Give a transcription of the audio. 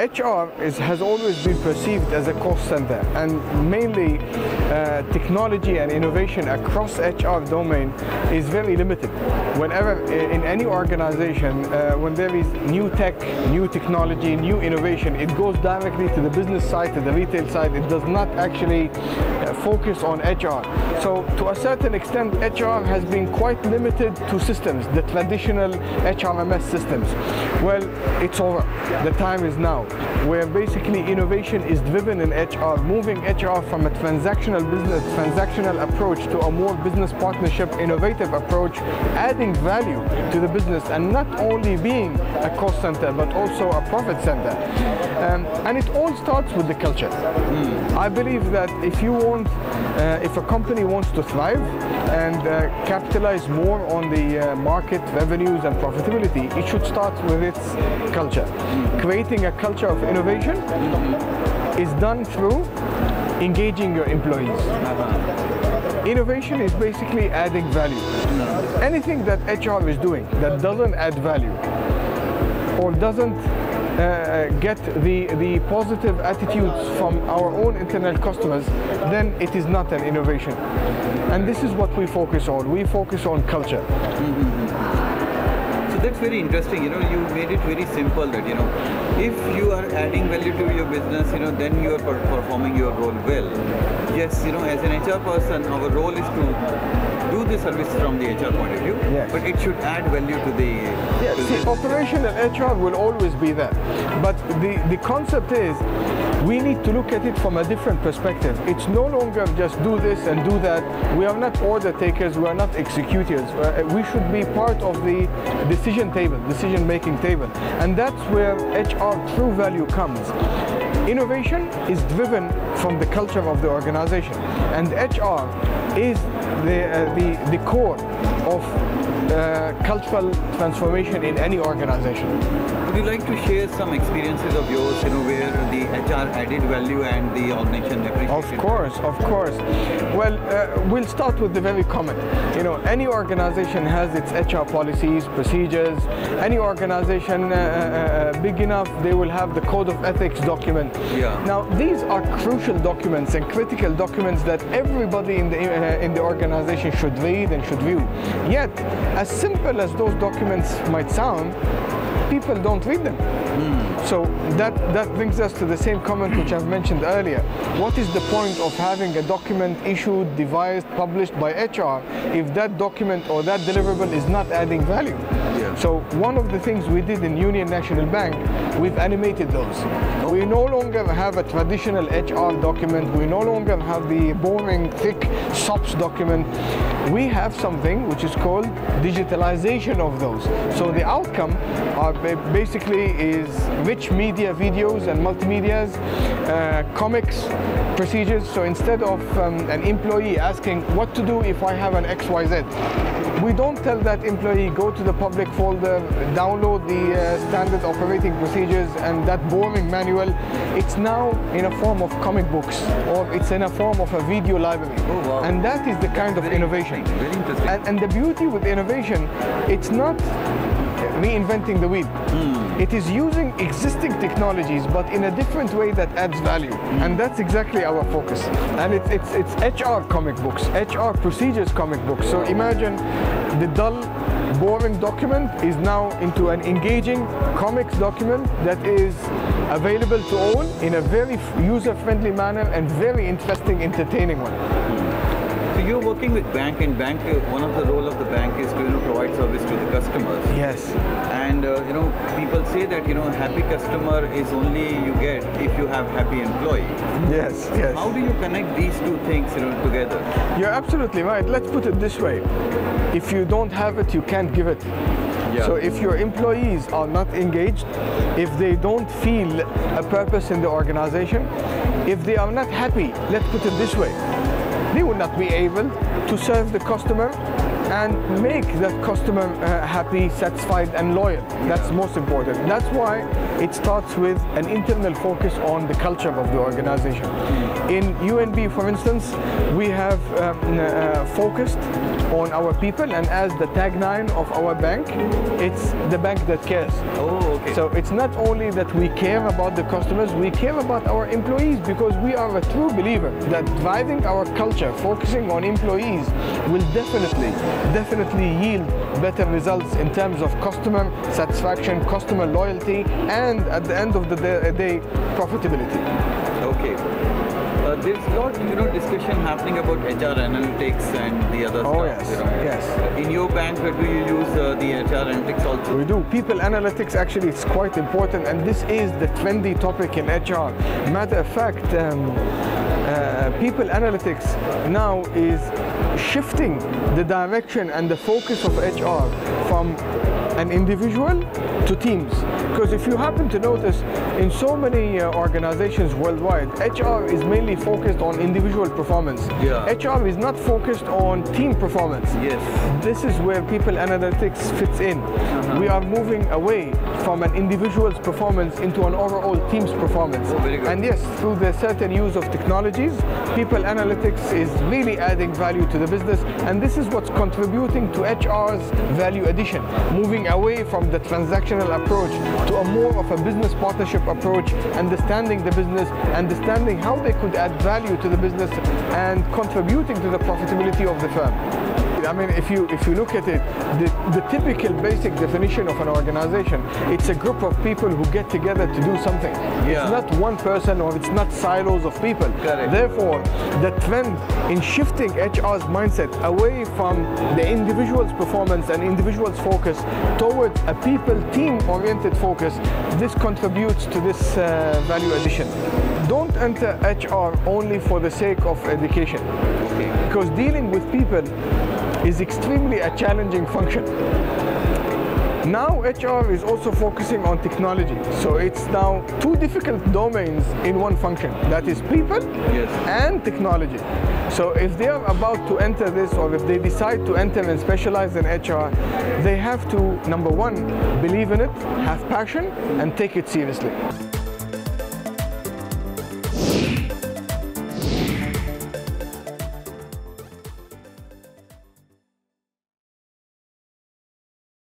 HR has always been perceived as a cost center, and mainly technology and innovation across HR domain is very limited. Whenever in any organization, when there is new tech, new technology, new innovation, it goes directly to the business side, to the retail side. It does not actually focus on HR. So to a certain extent, HR has been quite limited to systems, the traditional HRMS systems. Well, it's over. The time is now, where basically innovation is driven in HR, moving HR from a transactional approach to a more business partnership, innovative approach, adding value to the business, and not only being a cost center, but also a profit center. And it all starts with the culture. I believe that if a company wants to thrive and capitalize more on the market revenues and profitability, it should start with its culture. Creating a culture of innovation is done through engaging your employees. Innovation is basically adding value. Anything that HR is doing that doesn't add value or doesn't get the positive attitudes from our own internal customers, then it is not an innovation. And this is what we focus on. We focus on culture. So that's very interesting. You made it very simple that, if you are adding value to your business, then you are performing your role well. Yes, as an HR person, our role is to do the service from the HR point of view, yes, but it should add value to the... Yes, operational HR will always be there. But the concept is, we need to look at it from a different perspective. It's no longer just do this and do that. We are not order takers, we are not executors. We should be part of the decision-making table. And that's where HR true value comes. Innovation is driven from the culture of the organization, and HR is the core of cultural transformation in any organization. Would you like to share some experiences of yours, where the HR added value and the organization appreciated? Of course. Well, we'll start with the very common. Any organization has its HR policies, procedures. Any organization big enough, they will have the code of ethics document. Yeah. Now, these are crucial documents and critical documents that everybody in the organization should read and should view. Yet, as simple as those documents might sound, people don't read them. So that brings us to the same comment which I've mentioned earlier. What is the point of having a document issued, devised, published by HR if that document or that deliverable is not adding value? Yeah. So one of the things we did in Union National Bank, we've animated those. We no longer have a traditional HR document. We no longer have the boring, thick SOPs document. We have something which is called digitalization of those. So the outcome basically is rich media videos and multimedias, comics, procedures. So instead of an employee asking what to do if I have an XYZ, we don't tell that employee go to the public folder, download the standard operating procedures and that boring manual. It's now in a form of comic books, or it's in a form of a video library. Oh, wow. And that is the kind of innovation. Very interesting. And the beauty with innovation, it's not reinventing the wheel. It is using existing technologies, but in a different way that adds value. And that's exactly our focus. And it's HR comic books, HR procedures comic books. So imagine the dull, boring document is now into an engaging comics document that is available to all in a very user-friendly manner and very interesting, entertaining one. So you're working with bank, and one of the role of the bank is to provide service to the customers. Yes. And people say that happy customer is only you get if you have happy employee. Yes. How do you connect these two things together? You're absolutely right. Let's put it this way: if you don't have it, you can't give it. Yeah. So if your employees are not engaged, if they don't feel a purpose in the organization, if they are not happy, let's put it this way, they will not be able to serve the customer and make that customer happy, satisfied, and loyal. That's most important. That's why it starts with an internal focus on the culture of the organization. In UNB, for instance, we have focused on our people, and as the tagline of our bank, it's the bank that cares. Oh, okay. So it's not only that we care about the customers, we care about our employees, because we are a true believer that driving our culture, focusing on employees, will definitely yield better results in terms of customer satisfaction, customer loyalty, and at the end of the day, profitability. Okay. There's a lot, discussion happening about HR analytics and the other stuff. Oh yes, yes. In your bank, do you use the HR analytics also? We do. People analytics, actually, it's quite important, and this is the trendy topic in HR. Matter of fact, people analytics now is shifting the direction and the focus of HR from an individual to teams. Because if you happen to notice, in so many organizations worldwide, HR is mainly focused on individual performance. Yeah. HR is not focused on team performance. Yes. This is where people analytics fits in. We are moving away from an individual's performance into an overall team's performance. Oh, very good. And yes, through the certain use of technologies, people analytics is really adding value to the business, and this is what's contributing to HR's value addition, moving away from the transactional approach to a more of a business partnership approach, understanding the business, understanding how they could add value to the business, and contributing to the profitability of the firm. I mean, if you look at it, the typical basic definition of an organization, it's a group of people who get together to do something. Yeah. It's not one person, or it's not silos of people. Correct. Therefore, the trend in shifting HR's mindset away from the individual's performance and individual's focus towards a people team-oriented focus, this contributes to this value addition. Don't enter HR only for the sake of education, because dealing with people is extremely a challenging function. Now HR is also focusing on technology, so it's now two difficult domains in one function, that is people and technology. So if they are about to enter this, or if they decide to enter and specialize in HR, they have to, number one, believe in it, have passion, and take it seriously.